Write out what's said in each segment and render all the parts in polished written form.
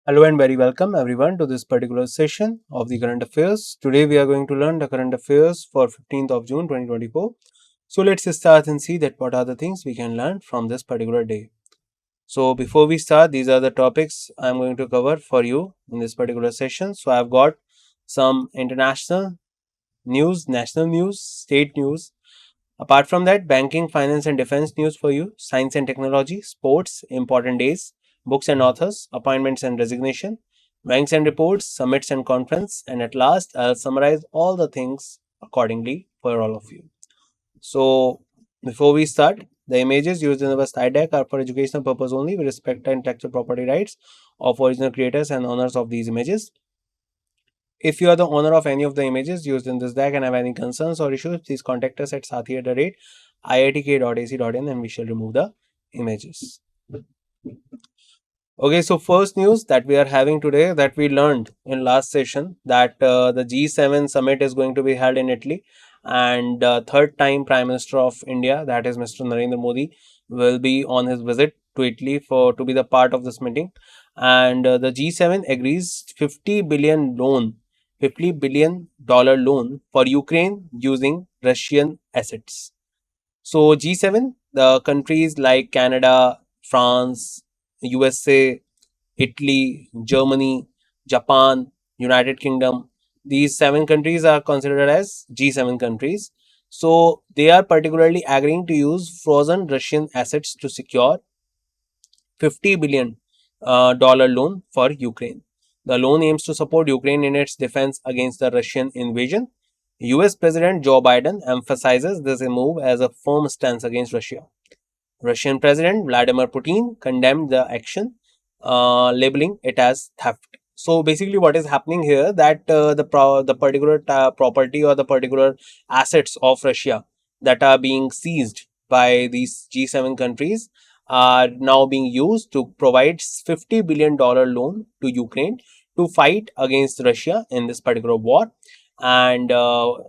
Hello and very welcome everyone to this particular session of the current affairs. Today we are going to learn the current affairs for 15th of June 2024. So let's start and see that what are the things we can learn from this particular day. So before we start, these are the topics I am going to cover for you in this particular session. So I've got some international news, national news, state news. Apart from that, banking, finance and defense news for you, science and technology, sports, important days, books and authors, appointments and resignation, ranks and reports, summits and conference, and at last I'll summarize all the things accordingly for all of you. So before we start, the images used in our slide deck are for educational purpose only. We respect the intellectual property rights of original creators and owners of these images. If you are the owner of any of the images used in this deck and have any concerns or issues, please contact us at sathi@iitk.ac.in and we shall remove the images. Okay, so first news that we are having today that we learned in last session that the G7 summit is going to be held in Italy, and third time Prime Minister of India, that is Mr. Narendra Modi, will be on his visit to Italy for to be the part of this meeting, and the G7 agrees $50 billion loan for Ukraine using Russian assets. So G7, the countries like Canada, France, USA, Italy, Germany, Japan, United Kingdom, these seven countries are considered as G7 countries. So they are particularly agreeing to use frozen Russian assets to secure $50 billion loan for Ukraine. The loan aims to support Ukraine in its defense against the Russian invasion. US President Joe Biden emphasizes this move as a firm stance against Russia. Russian President Vladimir Putin condemned the action, labeling it as theft. So basically, what is happening here that the particular property or the particular assets of Russia that are being seized by these G7 countries are now being used to provide $50 billion loan to Ukraine to fight against Russia in this particular war. And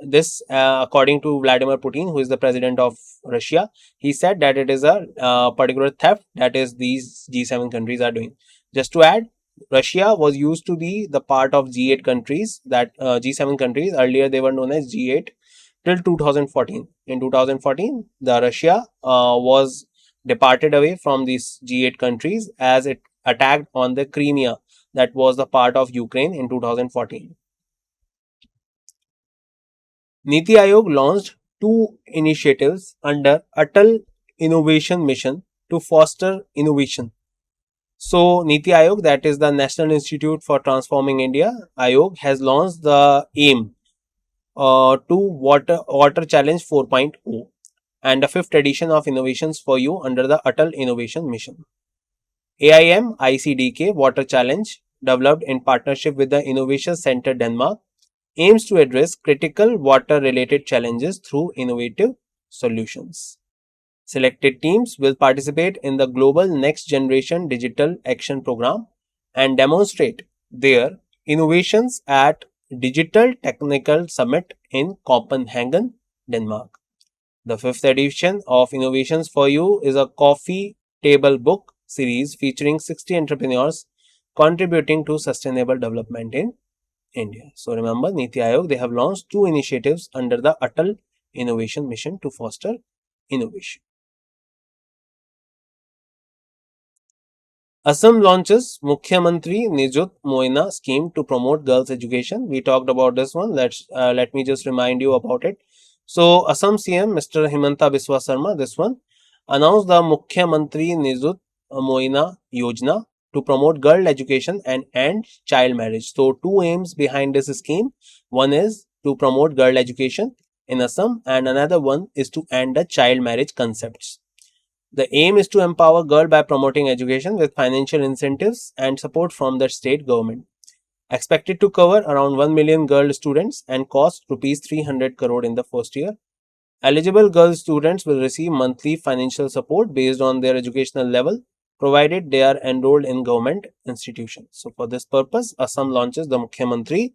this, according to Vladimir Putin, who is the president of Russia, he said that it is a particular theft that is these G7 countries are doing. Just to add, Russia was used to be the part of G8 countries, that G7 countries. Earlier, they were known as G8 till 2014. In 2014, the Russia was departed away from these G8 countries as it attacked on the Crimea, that was the part of Ukraine in 2014. Niti Aayog launched two initiatives under Atal Innovation Mission to foster innovation. So, Niti Aayog, that is the National Institute for Transforming India, Aayog has launched the AIM to Water Challenge 4.0 and the fifth edition of Innovations for You under the Atal Innovation Mission. AIM ICDK Water Challenge, developed in partnership with the Innovation Center Denmark, aims to address critical water related challenges through innovative solutions. Selected teams will participate in the Global Next Generation Digital Action Program and demonstrate their innovations at Digital Technical Summit in Copenhagen, Denmark. The fifth edition of Innovations for You is a coffee table book series featuring 60 entrepreneurs contributing to sustainable development in India. So remember, Niti Aayog, they have launched two initiatives under the Atal Innovation Mission to foster innovation. Assam launches Mukhyamantri Nijut Moina scheme to promote girls' education. We talked about this one. Let me just remind you about it. So Assam CM Mr. Himanta Biswa Sarma, this one, announced the Mukhyamantri Nijut Moina Yojana to promote girl education and end child marriage. So two aims behind this scheme. One is to promote girl education in Assam and another one is to end the child marriage concepts. The aim is to empower girls by promoting education with financial incentives and support from the state government. Expected to cover around 1 million girl students and cost rupees 300 crore in the first year. Eligible girl students will receive monthly financial support based on their educational level, provided they are enrolled in government institutions. So for this purpose, Assam launches the Mukhyamantri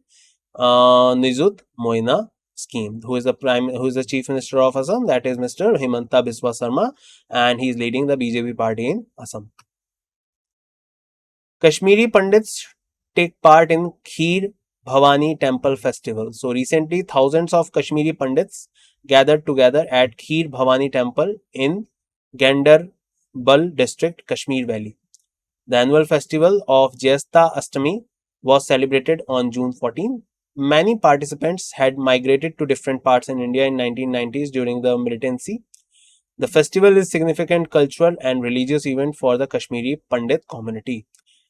Nijut Moina scheme. Who is the chief minister of Assam? That is Mr. Himanta Biswa Sarma, and he is leading the BJP party in Assam. Kashmiri Pandits take part in Kheer Bhavani Temple Festival. So recently, thousands of Kashmiri Pandits gathered together at Kheer Bhavani Temple in Ganderbal district, Kashmir Valley. The annual festival of Jyesta Ashtami was celebrated on June 14. Many participants had migrated to different parts in India in 1990s during the militancy. The festival is significant cultural and religious event for the Kashmiri Pandit community.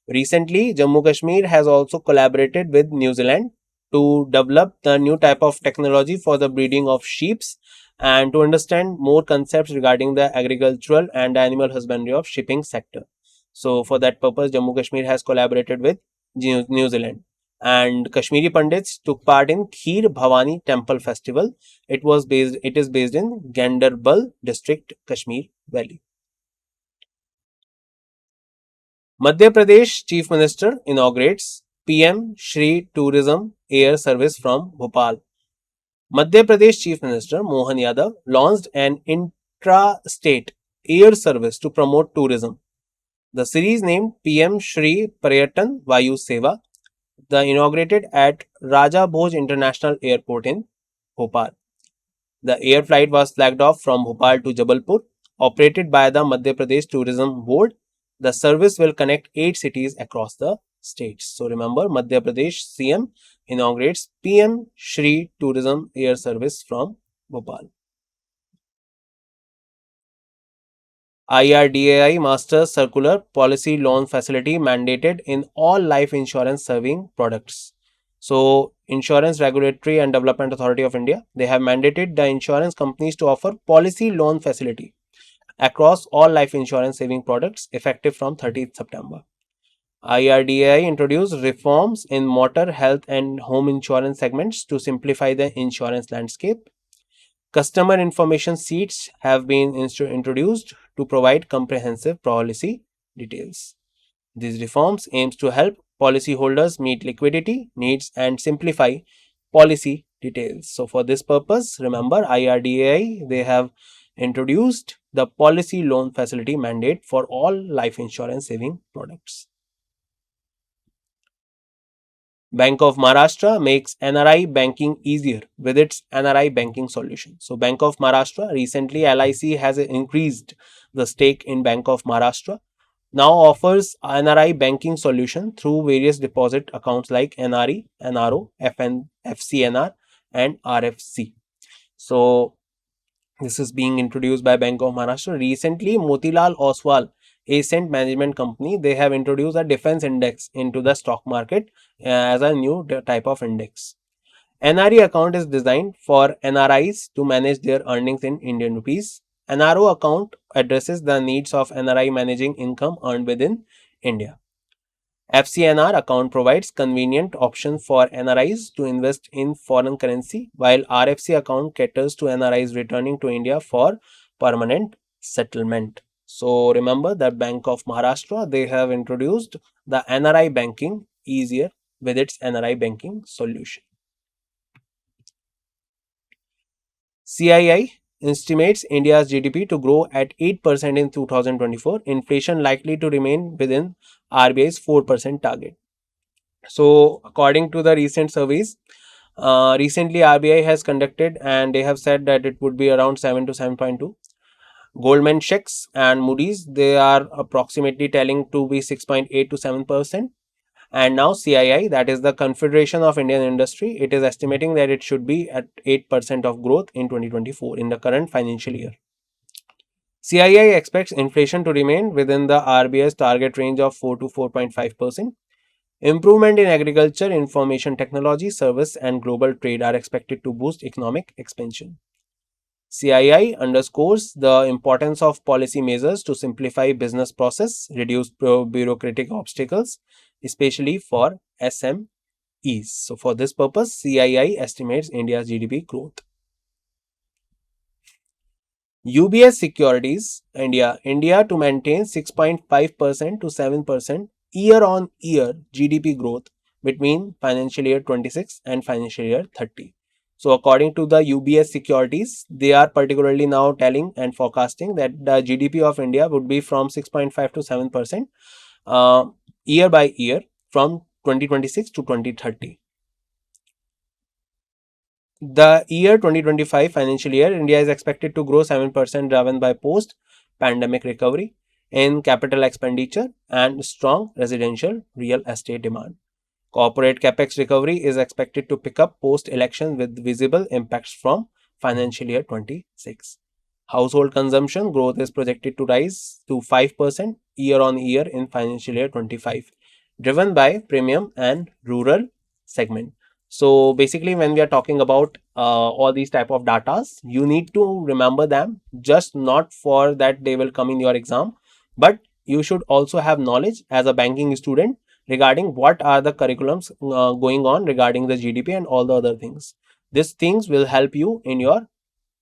Recently, Jammu Kashmir has also collaborated with New Zealand to develop the new type of technology for the breeding of sheep and to understand more concepts regarding the agricultural and animal husbandry of shipping sector. So, for that purpose, Jammu Kashmir has collaborated with New Zealand. And Kashmiri Pandits took part in Kheer Bhavani Temple Festival. It is based in Ganderbal district, Kashmir Valley. Madhya Pradesh Chief Minister inaugurates PM Shri Tourism Air Service from Bhopal. Madhya Pradesh Chief Minister Mohan Yadav launched an intra-state air service to promote tourism. The series named PM Shri Paryatan Vayu Seva, the inaugurated at Raja Bhoj International Airport in Bhopal. The air flight was flagged off from Bhopal to Jabalpur, operated by the Madhya Pradesh Tourism Board. The service will connect 8 cities across the states. So remember, Madhya Pradesh CM inaugurates PM Shri Tourism Air Service from Bhopal. IRDAI Master Circular Policy Loan Facility mandated in all life insurance serving products. So, Insurance Regulatory and Development Authority of India, they have mandated the insurance companies to offer policy loan facility across all life insurance saving products effective from 30th September. IRDAI introduced reforms in motor, health and home insurance segments to simplify the insurance landscape. Customer information sheets have been introduced to provide comprehensive policy details. These reforms aims to help policyholders meet liquidity needs and simplify policy details. So for this purpose, remember IRDAI, they have introduced the policy loan facility mandate for all life insurance saving products. Bank of Maharashtra makes NRI banking easier with its NRI banking solution. So Bank of Maharashtra, recently LIC has increased the stake in Bank of Maharashtra, now offers NRI banking solution through various deposit accounts like NRE, NRO, FCNR and RFC. So this is being introduced by Bank of Maharashtra. Recently, Motilal Oswal Ascent Management Company, they have introduced a defense index into the stock market as a new type of index. NRE account is designed for NRIs to manage their earnings in Indian rupees. NRO account addresses the needs of NRI managing income earned within India. FCNR account provides convenient option for NRIs to invest in foreign currency, while RFC account caters to NRIs returning to India for permanent settlement. So remember that Bank of Maharashtra, they have introduced the NRI banking easier with its NRI banking solution. CII estimates India's GDP to grow at 8% in 2024, inflation likely to remain within RBI's 4% target. So, according to the recent surveys, recently RBI has conducted and they have said that it would be around 7 to 7.2. Goldman Sachs and Moody's, they are approximately telling to be 6.8 to 7%. And now CII, that is the Confederation of Indian Industry, it is estimating that it should be at 8% of growth in 2024 in the current financial year. CII expects inflation to remain within the RBI's target range of 4 to 4.5%. Improvement in agriculture, information technology, service and global trade are expected to boost economic expansion. CII underscores the importance of policy measures to simplify business process, reduce bureaucratic obstacles, especially for SMEs. So for this purpose, CII estimates India's GDP growth. UBS Securities India to maintain 6.5% to 7% year-on-year GDP growth between financial year 26 and financial year 30. So according to the UBS Securities, they are particularly now telling and forecasting that the GDP of India would be from 6.5 to 7%. year by year from 2026 to 2030. The year 2025 financial year, India is expected to grow 7%, driven by post pandemic recovery in capital expenditure and strong residential real estate demand. Corporate capex recovery is expected to pick up post election with visible impacts from financial year 26. Household consumption growth is projected to rise to 5% year on year in financial year 25, driven by premium and rural segment. So basically, when we are talking about all these type of datas, you need to remember them, just not for that they will come in your exam, but you should also have knowledge as a banking student regarding what are the curriculums going on regarding the GDP and all the other things. These things will help you in your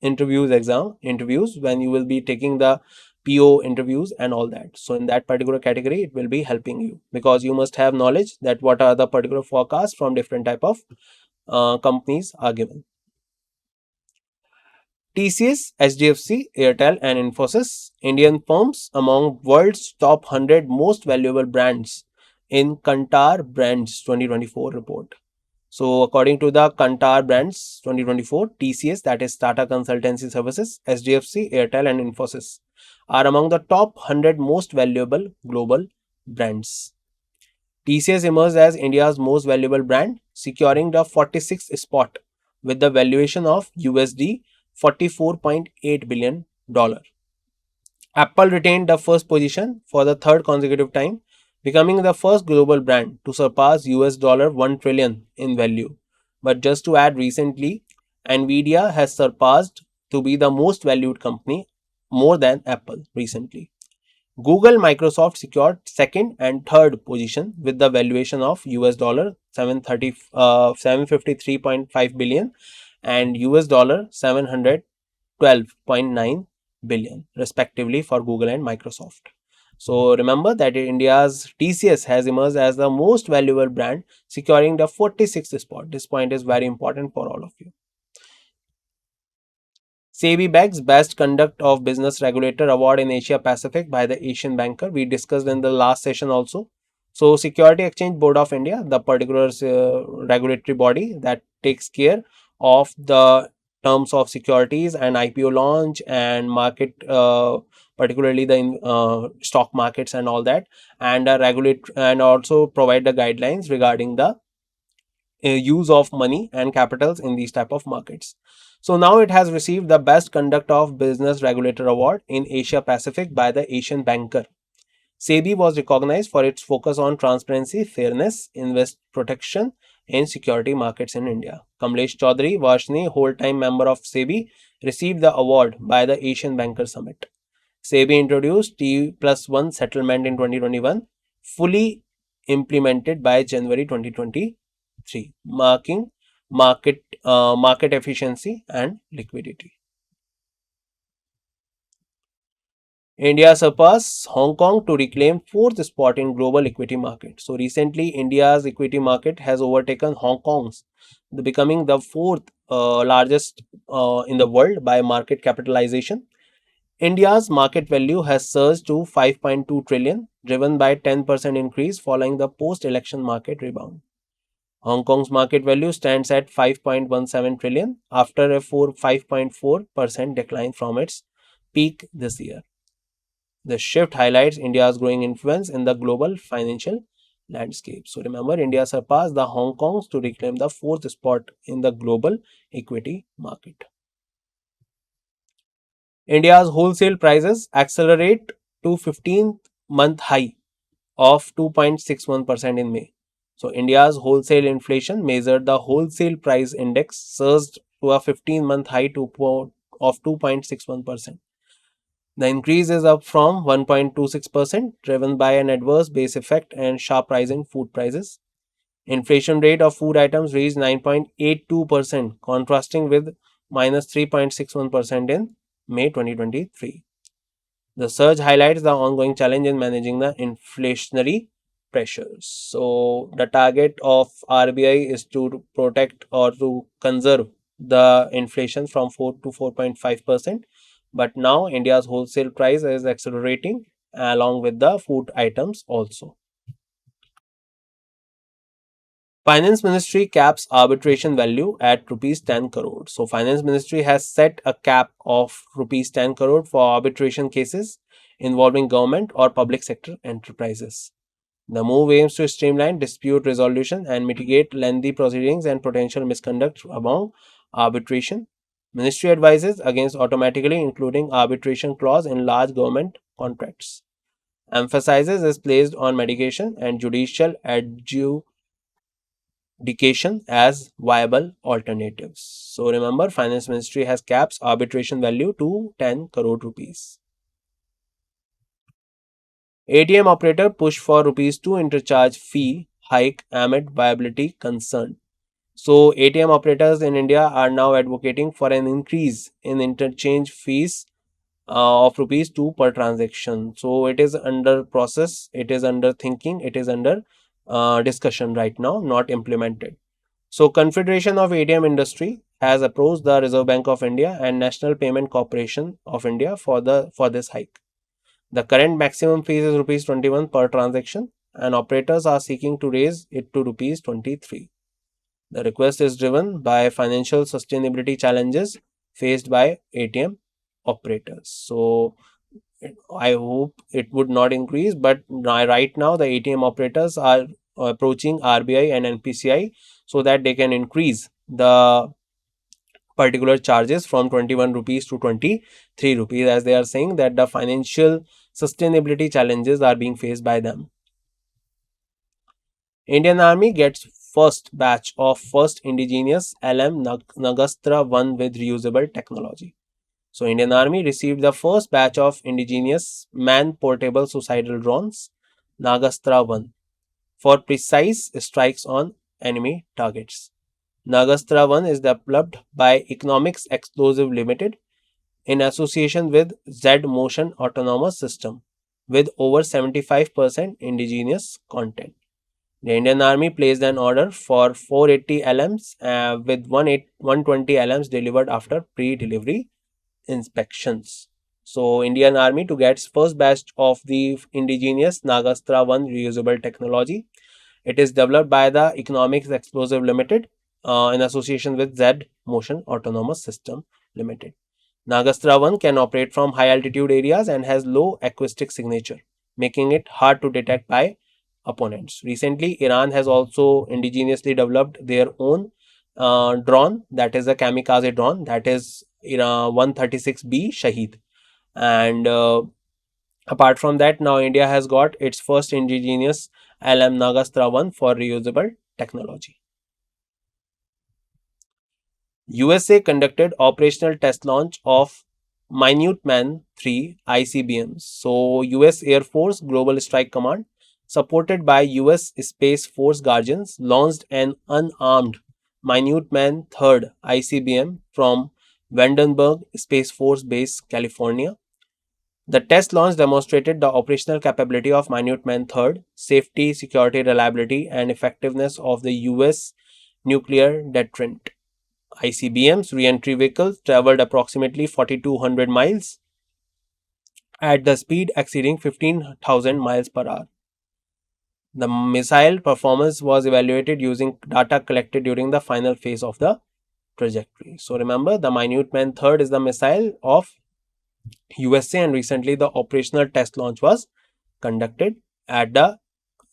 interviews when you will be taking the PO interviews and all that. So in that particular category, it will be helping you because you must have knowledge that what are the particular forecasts from different type of companies are given. TCS, HDFC, Airtel, and Infosys, Indian firms among world's top 100 most valuable brands in Kantar Brands 2024 report. So, according to the Kantar Brands 2024, TCS, that is Tata Consultancy Services, HDFC, Airtel, and Infosys, are among the top 100 most valuable global brands. TCS emerged as India's most valuable brand, securing the 46th spot with the valuation of USD $44.8 billion. Apple retained the first position for the third consecutive time, becoming the first global brand to surpass US $1 trillion in value. But just to add, recently, Nvidia has surpassed to be the most valued company more than Apple recently. Google, Microsoft secured second and third position with the valuation of US dollar 753.5 billion and US dollar 712.9 billion respectively for Google and Microsoft. So remember that India's TCS has emerged as the most valuable brand, securing the 46th spot. This point is very important for all of you. SEBI bags Best Conduct of Business Regulator Award in Asia Pacific by the Asian Banker. We discussed in the last session also. So, Security Exchange Board of India, the particular regulatory body that takes care of the terms of securities and IPO launch and market, particularly the stock markets and all that, and regulate and also provide the guidelines regarding the use of money and capitals in these type of markets. So now it has received the Best Conduct of Business Regulator Award in Asia Pacific by the Asian Banker. SEBI was recognized for its focus on transparency, fairness, invest protection, and security markets in India. Kamlesh Chaudhary Varshney, whole-time member of SEBI, received the award by the Asian Banker Summit. SEBI introduced T+1 settlement in 2021, fully implemented by January 2023, marking market efficiency and liquidity. India surpassed Hong Kong to reclaim fourth spot in global equity market. So recently, India's equity market has overtaken Hong Kong's, becoming the fourth largest in the world by market capitalization. India's market value has surged to 5.2 trillion, driven by 10% increase following the post-election market rebound. Hong Kong's market value stands at 5.17 trillion after a 5.4% decline from its peak this year. The shift highlights India's growing influence in the global financial landscape. So remember, India surpassed the Hong Kongs to reclaim the fourth spot in the global equity market. India's wholesale prices accelerate to 15th month high of 2.61% in May. So India's wholesale inflation measured the wholesale price index surged to a 15-month high of 2.61%. The increase is up from 1.26%, driven by an adverse base effect and sharp rise in food prices. Inflation rate of food items reached 9.82%, contrasting with minus 3.61% in May 2023. The surge highlights the ongoing challenge in managing the inflationary pressures. So, the target of RBI is to protect or to conserve the inflation from 4 to 4.5%. But now India's wholesale price is accelerating along with the food items also. Finance Ministry caps arbitration value at rupees 10 crore. So Finance Ministry has set a cap of rupees 10 crore for arbitration cases involving government or public sector enterprises. The move aims to streamline dispute resolution and mitigate lengthy proceedings and potential misconduct among arbitration. Ministry advises against automatically including arbitration clause in large government contracts. Emphasizes is placed on mediation and judicial adjudication as viable alternatives. So remember, Finance Ministry has caps arbitration value to 10 crore rupees. ATM operator push for rupees 2 interchange fee hike amid viability concern. So ATM operators in India are now advocating for an increase in interchange fees of rupees 2 per transaction. So it is under process, it is under thinking, it is under discussion right now, not implemented. So Confederation of ATM Industry has approached the Reserve Bank of India and National Payment Corporation of India for this hike. The current maximum fees is rupees 21 per transaction and operators are seeking to raise it to rupees 23. The request is driven by financial sustainability challenges faced by ATM operators. So I hope it would not increase, but right now the ATM operators are approaching RBI and NPCI so that they can increase the particular charges from 21 rupees to 23 rupees, as they are saying that the financial sustainability challenges are being faced by them. Indian Army gets first batch of first indigenous LM Nagastra 1 with reusable technology. So Indian Army received the first batch of indigenous man-portable suicidal drones Nagastra 1 for precise strikes on enemy targets. Nagastra 1 is developed by Economics Explosive Limited in association with Z Motion Autonomous System with over 75% indigenous content. The Indian Army placed an order for 480 LMs with 120 LMs delivered after pre-delivery inspections. So, Indian Army to get its first batch of the indigenous Nagastra 1 reusable technology. It is developed by the Economics Explosive Limited in association with Z Motion Autonomous System Limited. Nagastra 1 can operate from high altitude areas and has low acoustic signature, making it hard to detect by opponents. Recently, Iran has also indigenously developed their own drone, that is a kamikaze drone, that is Iran 136B Shahid. And apart from that, now India has got its first indigenous LM Nagastra 1 for reusable technology. USA conducted operational test launch of Minuteman 3 ICBMs. So, US Air Force Global Strike Command, supported by US Space Force Guardians, launched an unarmed Minuteman 3 ICBM from Vandenberg Space Force Base, California. The test launch demonstrated the operational capability of Minuteman 3, safety, security, reliability, and effectiveness of the US nuclear deterrent. ICBM's re-entry vehicles traveled approximately 4,200 miles at the speed exceeding 15,000 miles per hour. The missile performance was evaluated using data collected during the final phase of the trajectory. So remember, the Minuteman 3 is the missile of USA, and recently the operational test launch was conducted at the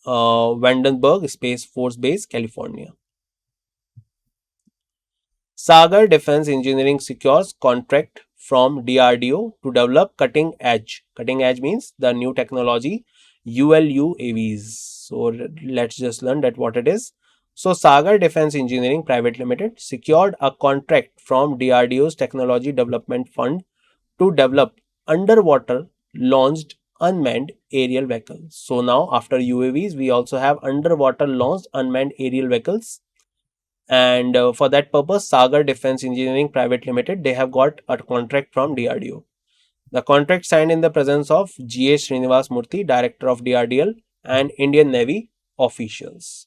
Vandenberg Space Force Base, California. Sagar Defense Engineering secures contract from DRDO to develop cutting edge. Cutting edge means the new technology ULUAVs. So let's just learn that what it is. So Sagar Defense Engineering Private Limited secured a contract from DRDO's Technology Development Fund to develop underwater launched unmanned aerial vehicles. So now after UAVs, we also have underwater launched unmanned aerial vehicles. And for that purpose, Sagar Defense Engineering Private Limited, they have got a contract from DRDO. The contract signed in the presence of G.A. Srinivas Murthy, Director of DRDL, and Indian Navy officials.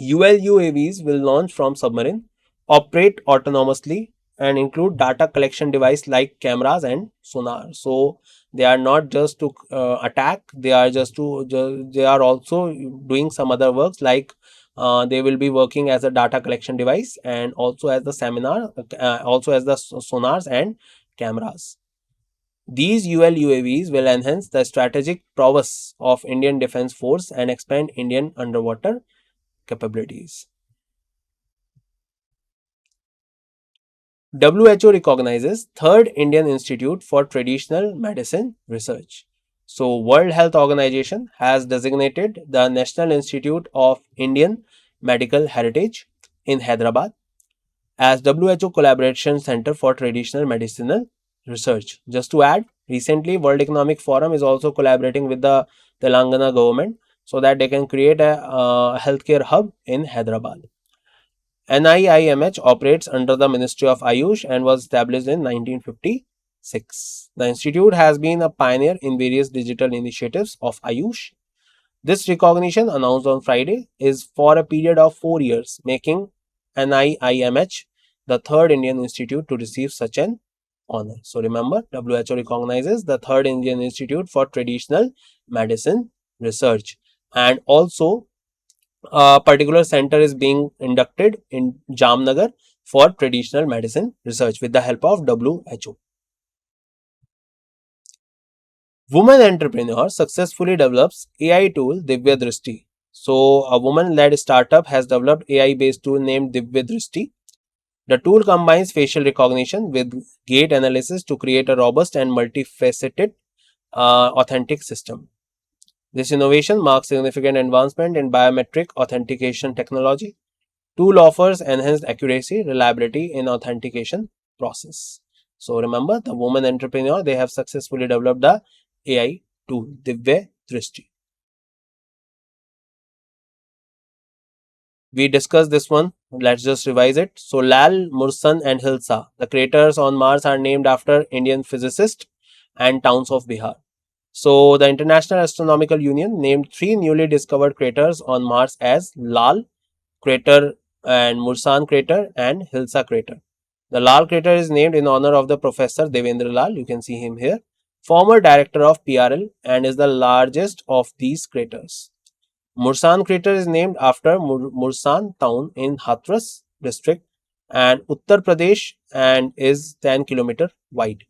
ULUAVs will launch from submarine, operate autonomously, and include data collection device like cameras and sonar. So they are not just to attack; they are also doing some other works like They will be working as a data collection device and also as the also as the sonars and cameras. These UL UAVs will enhance the strategic prowess of Indian Defence Force and expand Indian underwater capabilities. WHO recognizes Third Indian Institute for Traditional Medicine Research. So, World Health Organization has designated the National Institute of Indian Medical Heritage in Hyderabad as WHO Collaboration Center for Traditional Medicinal Research. Just to add, recently World Economic Forum is also collaborating with the Telangana government so that they can create a healthcare hub in Hyderabad. NIIMH operates under the Ministry of Ayush and was established in 1956. The institute has been a pioneer in various digital initiatives of Ayush. This recognition, announced on Friday, is for a period of 4 years, making NIIMH the third Indian institute to receive such an honor. So remember, WHO recognizes the third Indian Institute for Traditional Medicine Research, and also a particular center is being inducted in Jamnagar for traditional medicine research with the help of WHO. Woman entrepreneur successfully develops AI tool Divya Drishti. So, a woman-led startup has developed AI-based tool named Divya Drishti. The tool combines facial recognition with gait analysis to create a robust and multifaceted authentic system. This innovation marks significant advancement in biometric authentication technology. Tool offers enhanced accuracy, reliability in authentication process. So remember, the woman entrepreneur, they have successfully developed the AI tool, Divya Drishti. We discussed this one. Let's just revise it. So Lal, Mursan and Hilsa, the craters on Mars are named after Indian physicists and towns of Bihar. So the International Astronomical Union named three newly discovered craters on Mars as Lal crater and Mursan crater and Hilsa crater. The Lal crater is named in honor of the Professor Devendra Lal, you can see him here, former director of PRL, and is the largest of these craters. Mursan crater is named after Mursan town in Hathras district and Uttar Pradesh and is 10 km wide.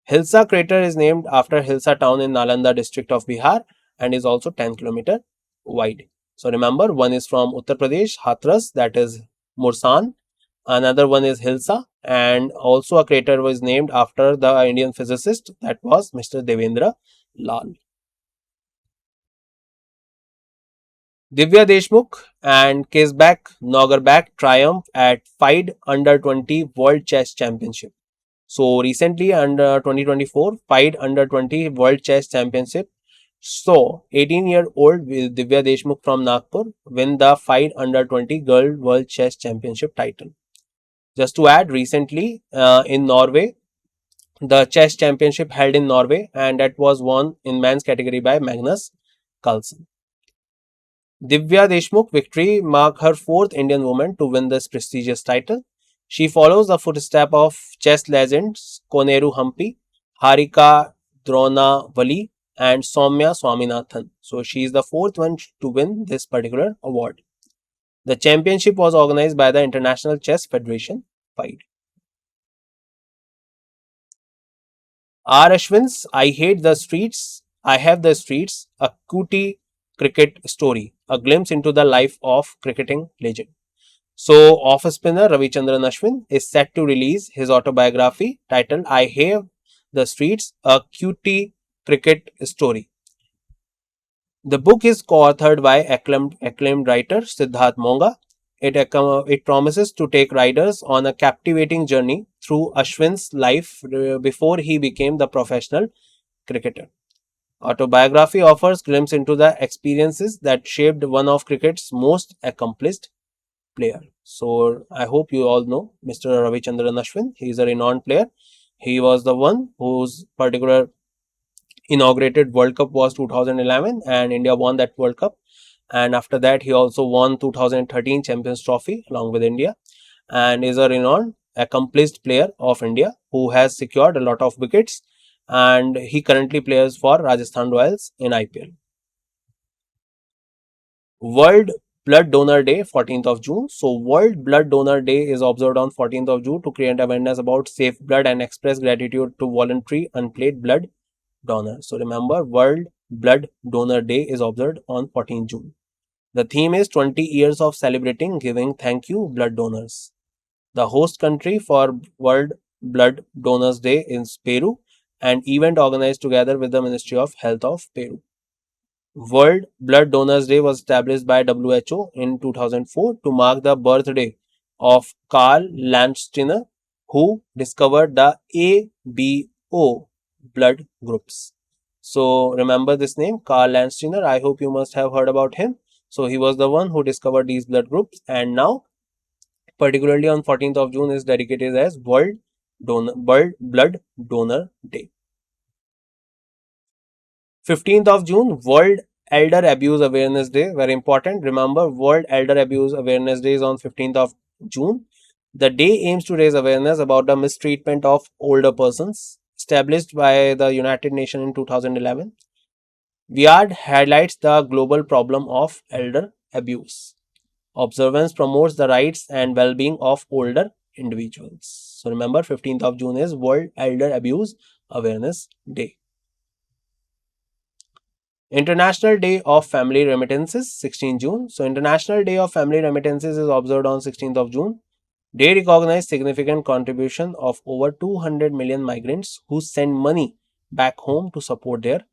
Hilsa crater is named after Hilsa town in Nalanda district of Bihar and is also 10 km wide. So remember, one is from Uttar Pradesh, Hathras, that is Mursan. Another one is Hilsa, and also a crater was named after the Indian physicist, that was Mr. Devendra Lal. Divya Deshmukh and Kesbek Naugarbek triumph at FIDE Under 20 World Chess Championship. So recently, under 2024 FIDE Under 20 World Chess Championship, so 18-year-old Divya Deshmukh from Nagpur win the FIDE Under 20 Girl World Chess Championship title. Just to add, recently in Norway, the chess championship held in Norway, and that was won in men's category by Magnus Carlsen. Divya Deshmukh victory marked her fourth Indian woman to win this prestigious title. She follows the footsteps of chess legends Koneru Hampi, Harika Dronawali, and Soumya Swaminathan. So she is the fourth one to win this particular award. The championship was organized by the International Chess Federation, FIDE. R. Ashwin's I Hate the Streets, I Have the Streets, a cutie cricket story, a glimpse into the life of cricketing legend. So, off spinner Ravichandran Ashwin is set to release his autobiography titled I Have the Streets, a cutie cricket story. The book is co-authored by acclaimed writer Siddharth Monga. It promises to take readers on a captivating journey through Ashwin's life before he became the professional cricketer. Autobiography offers glimpse into the experiences that shaped one of cricket's most accomplished player. So I hope you all know Mr. Ravichandran Ashwin. He is a renowned player. He was the one whose particular inaugurated World Cup was 2011 and India won that World Cup. And after that, he also won 2013 Champions Trophy along with India and is a renowned accomplished player of India who has secured a lot of wickets, and he currently plays for Rajasthan Royals in IPL. World Blood Donor Day, 14th of June. So, World Blood Donor Day is observed on 14th of June to create awareness about safe blood and express gratitude to voluntary unplate blood donors. So, remember, World Blood Donor Day is observed on 14th June. The theme is 20 years of celebrating giving thank you blood donors. The host country for World Blood Donors Day is Peru, an event organized together with the Ministry of Health of Peru. World Blood Donors Day was established by WHO in 2004 to mark the birthday of Karl Landsteiner, who discovered the ABO blood groups. So remember this name, Karl Landsteiner. I hope you must have heard about him. So he was the one who discovered these blood groups, and now, particularly on 14th of June, is dedicated as World Blood Donor Day. 15th of June, World Elder Abuse Awareness Day. Very important. Remember, World Elder Abuse Awareness Day is on 15th of June. The day aims to raise awareness about the mistreatment of older persons. Established by the United Nations in 2011, WIAD highlights the global problem of elder abuse. Observance promotes the rights and well-being of older individuals. So remember, 15th of June is World Elder Abuse Awareness Day. International Day of Family Remittances, 16 June. So International Day of Family Remittances is observed on 16th of June. They recognize significant contribution of over 200 million migrants who send money back home to support their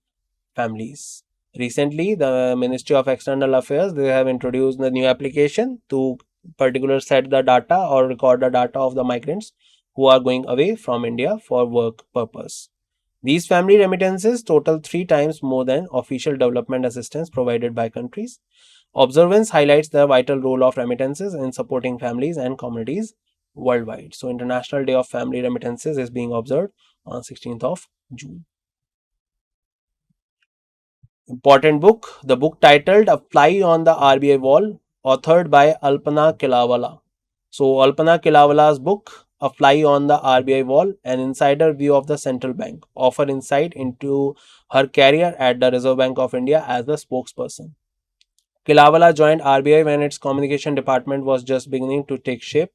families. Recently, the Ministry of External Affairs, they have introduced the new application to particular set the data or record the data of the migrants who are going away from India for work purpose. These family remittances total 3 times more than official development assistance provided by countries. Observance highlights the vital role of remittances in supporting families and communities worldwide. So, International Day of Family Remittances is being observed on 16th of June. Important book. The book titled A Fly on the RBI Wall, authored by Alpana Kilawala. So, Alpana Kilawala's book, A Fly on the RBI Wall, an insider view of the central bank, offer insight into her career at the Reserve Bank of India as a spokesperson. Kilawala joined RBI when its communication department was just beginning to take shape.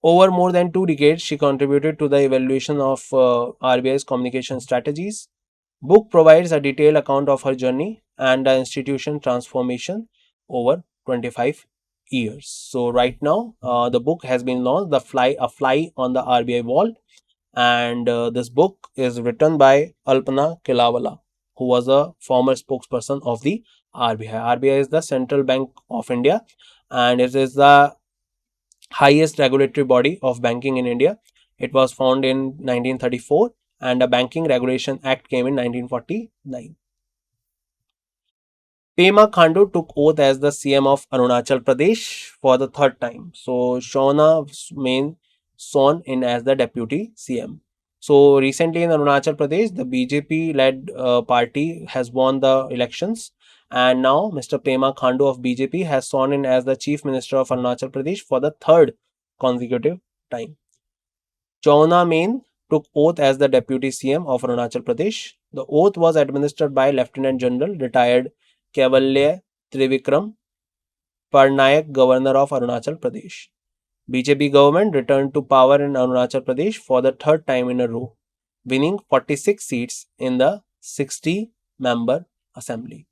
Over more than 2 decades, she contributed to the evaluation of RBI's communication strategies. Book provides a detailed account of her journey and the institution transformation over 25 years. So right now, the book has been launched, A Fly on the RBI Wall, and this book is written by Alpana Kilawala, who was a former spokesperson of the RBI. RBI is the Central Bank of India, and it is the highest regulatory body of banking in India. It was founded in 1934 and a Banking Regulation Act came in 1949. Pema Khandu took oath as the CM of Arunachal Pradesh for the third time. So Shauna Main sworn in as the deputy CM. So recently in Arunachal Pradesh, the BJP led party has won the elections, and now Mr. Pema Khandu of BJP has sworn in as the Chief Minister of Arunachal Pradesh for the third consecutive time. Chauna Main took oath as the Deputy CM of Arunachal Pradesh. The oath was administered by Lieutenant General retired Kevalya Trivikram Parnaik, Governor of Arunachal Pradesh. BJP government returned to power in Arunachal Pradesh for the third time in a row, winning 46 seats in the 60-member assembly.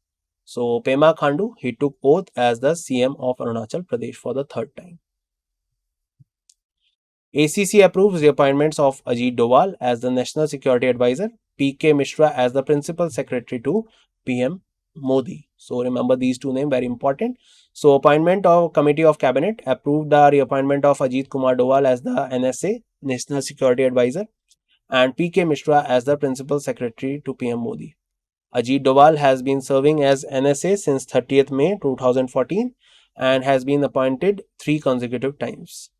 So Pema Khandu, he took oath as the CM of Arunachal Pradesh for the third time. ACC approves the appointments of Ajit Doval as the National Security Advisor, PK Mishra as the Principal Secretary to PM Modi. So remember these two names, very important. So appointment of Committee of Cabinet approved the reappointment of Ajit Kumar Doval as the NSA, National Security Advisor, and PK Mishra as the Principal Secretary to PM Modi. Ajit Doval has been serving as NSA since 30th May 2014 and has been appointed 3 consecutive times.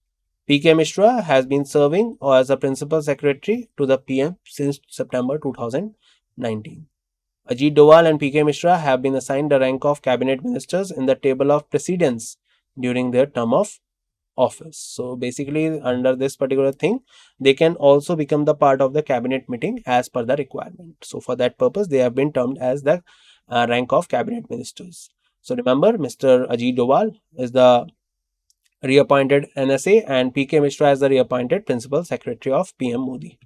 PK Mishra has been serving as a Principal Secretary to the PM since September 2019. Ajit Doval and PK Mishra have been assigned the rank of Cabinet Ministers in the table of precedence during their term of office. So basically, under this particular thing, they can also become the part of the cabinet meeting as per the requirement. So for that purpose, they have been termed as the rank of cabinet ministers. So remember, Mr. Ajit Doval is the reappointed NSA and PK Mishra as the reappointed Principal Secretary of PM Modi.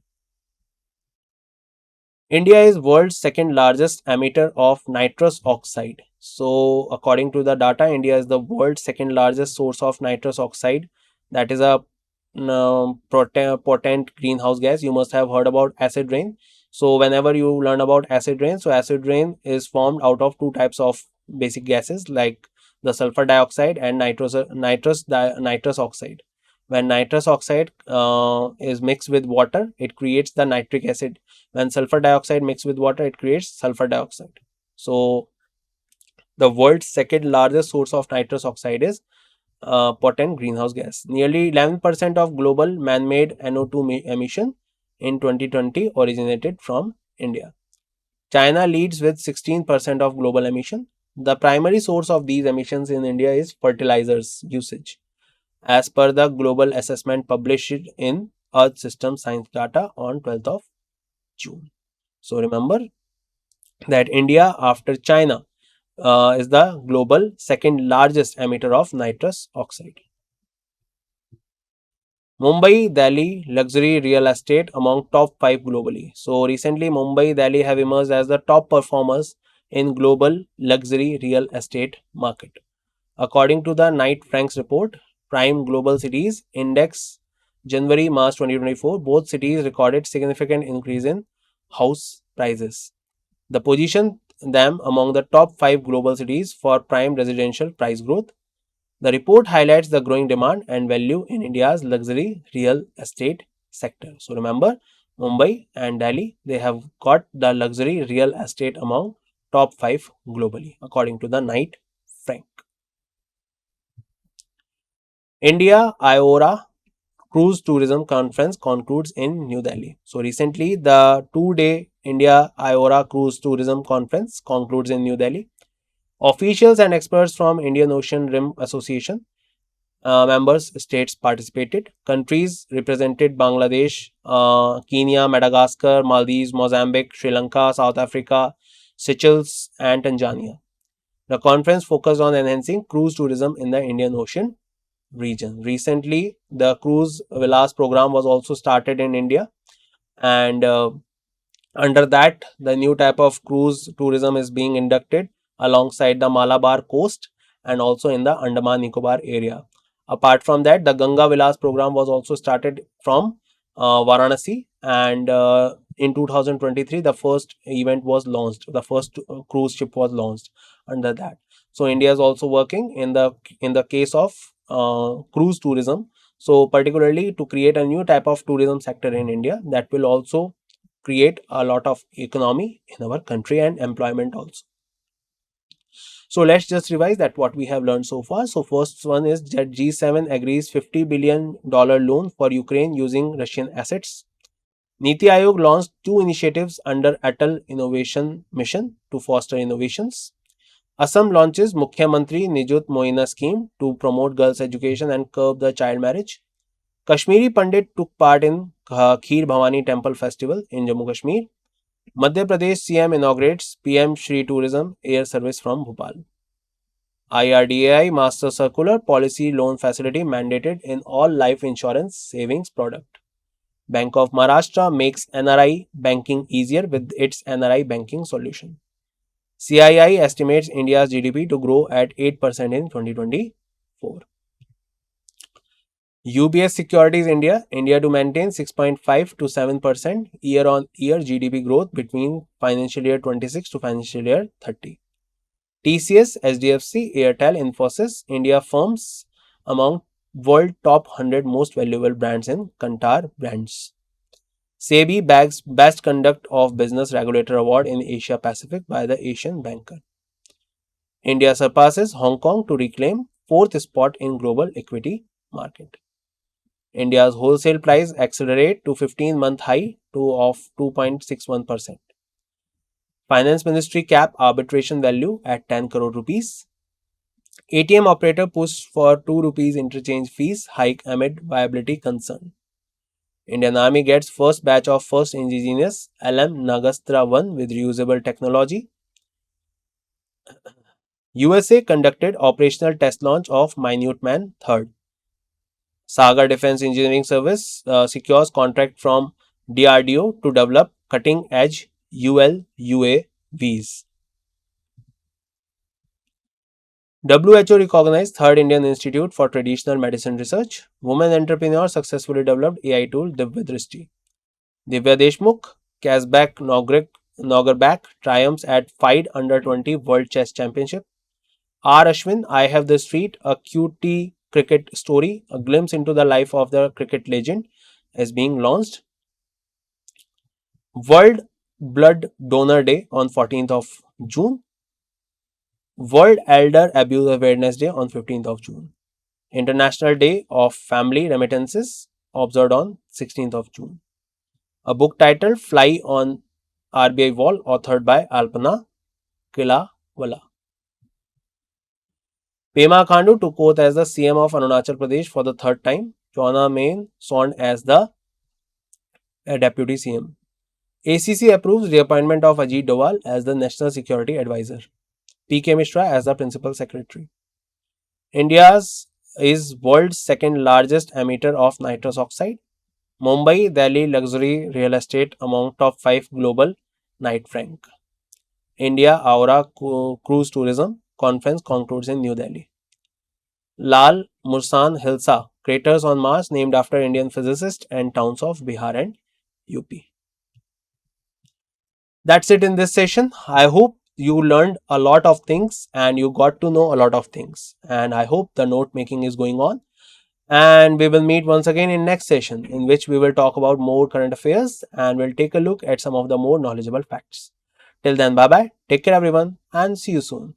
India is world's second largest emitter of nitrous oxide. So, according to the data, India is the world's second largest source of nitrous oxide. That is a potent greenhouse gas. You must have heard about acid rain. So, whenever you learn about acid rain, so acid rain is formed out of two types of basic gases like the sulfur dioxide and nitrous oxide. When nitrous oxide is mixed with water, it creates the nitric acid. When sulfur dioxide mixed with water, it creates sulfur dioxide. So, the world's second largest source of nitrous oxide is potent greenhouse gas. Nearly 11% of global man made NO2 emission in 2020 originated from India. China leads with 16% of global emission. The primary source of these emissions in India is fertilizers usage, as per the global assessment published in Earth System Science Data on 12th of June. So remember that India, after China, is the global second largest emitter of nitrous oxide. Mumbai, Delhi, luxury real estate among top 5 globally. So recently, Mumbai, Delhi have emerged as the top performers in global luxury real estate market. According to the Knight Franks report, Prime Global Cities Index January March 2024, both cities recorded significant increase in house prices. The position them among the top 5 global cities for prime residential price growth. The report highlights the growing demand and value in India's luxury real estate sector. So remember, Mumbai and Delhi, they have got the luxury real estate among top 5 globally, according to the Knight Frank. India IORA Cruise Tourism Conference concludes in New Delhi. So recently, the 2-day India IORA Cruise Tourism Conference concludes in New Delhi. Officials and experts from Indian Ocean Rim Association members states participated. Countries represented Bangladesh, Kenya, Madagascar, Maldives, Mozambique, Sri Lanka, South Africa, Seychelles, and Tanzania. The conference focused on enhancing cruise tourism in the Indian Ocean region. Recently, the cruise villas program was also started in India, and under that, the new type of cruise tourism is being inducted alongside the Malabar coast and also in the Andaman Nicobar area. Apart from that, the Ganga Vilas program was also started from Varanasi, and in 2023, the first event was launched. The first cruise ship was launched under that. So India is also working in the case of cruise tourism. So particularly to create a new type of tourism sector in India that will also create a lot of economy in our country and employment also. So let's just revise that what we have learned so far. So first one is that G7 agrees $50 billion loan for Ukraine using Russian assets. Niti Aayog launched two initiatives under Atal Innovation Mission to foster innovations. Assam launches Mukhyamantri Nijut Moina scheme to promote girls' education and curb the child marriage. Kashmiri Pandit took part in Kheer Bhavani Temple Festival in Jammu Kashmir. Madhya Pradesh CM inaugurates PM Shri Tourism Air Service from Bhopal. IRDAI Master Circular Policy Loan Facility mandated in all life insurance savings product. Bank of Maharashtra makes NRI banking easier with its NRI banking solution. CII estimates India's GDP to grow at 8% in 2024. UBS Securities India to maintain 6.5 to 7% year on year GDP growth between financial year 26 to financial year 30. TCS, SDFC, Airtel, Infosys, India firms among world top 100 most valuable brands in Kantar brands. SEBI bags Best Conduct of Business Regulator Award in Asia Pacific by the Asian Banker. India surpasses Hong Kong to reclaim fourth spot in global equity market. India's wholesale price accelerate to 15-month high of 2.61%. Finance Ministry cap arbitration value at 10 crore rupees. ATM operator pushed for 2 rupees interchange fees hike amid viability concern. Indian Army gets first batch of first indigenous LM Nagastra 1 with reusable technology. USA conducted operational test launch of Minute Man 3rd. Saga Defense Engineering Service secures contract from DRDO to develop cutting edge ULUAVs. WHO recognized Third Indian Institute for Traditional Medicine Research. Women entrepreneur successfully developed AI tool Divya Drishti. Divya Deshmukh, Nagarback triumphs at FIDE Under 20 World Chess Championship. R. Ashwin, I Have the Street, a QT cricket story, a glimpse into the life of the cricket legend, is being launched. World Blood Donor Day on 14th of June. World Elder Abuse Awareness Day on 15th of June. International Day of Family Remittances observed on 16th of June. A book titled Fly on RBI Wall, authored by Alpana Kilawala. Pema Khandu took oath as the CM of Arunachal Pradesh for the third time. Chona Main sworn as the Deputy CM. ACC approves reappointment of Ajit Doval as the National Security Advisor. PK Mishra as the Principal Secretary. India's is world's second largest emitter of nitrous oxide. Mumbai, Delhi luxury real estate among top 5 global night frank. India Aura Cruise Tourism Conference concludes in New Delhi. Lal Mursan Hilsa craters on Mars named after Indian physicists and towns of Bihar and UP. That's it in this session. I hope you learned a lot of things and you got to know a lot of things. And I hope the note making is going on. And we will meet once again in next session, in which we will talk about more current affairs and we'll take a look at some of the more knowledgeable facts. Till then, bye bye, take care everyone, and see you soon.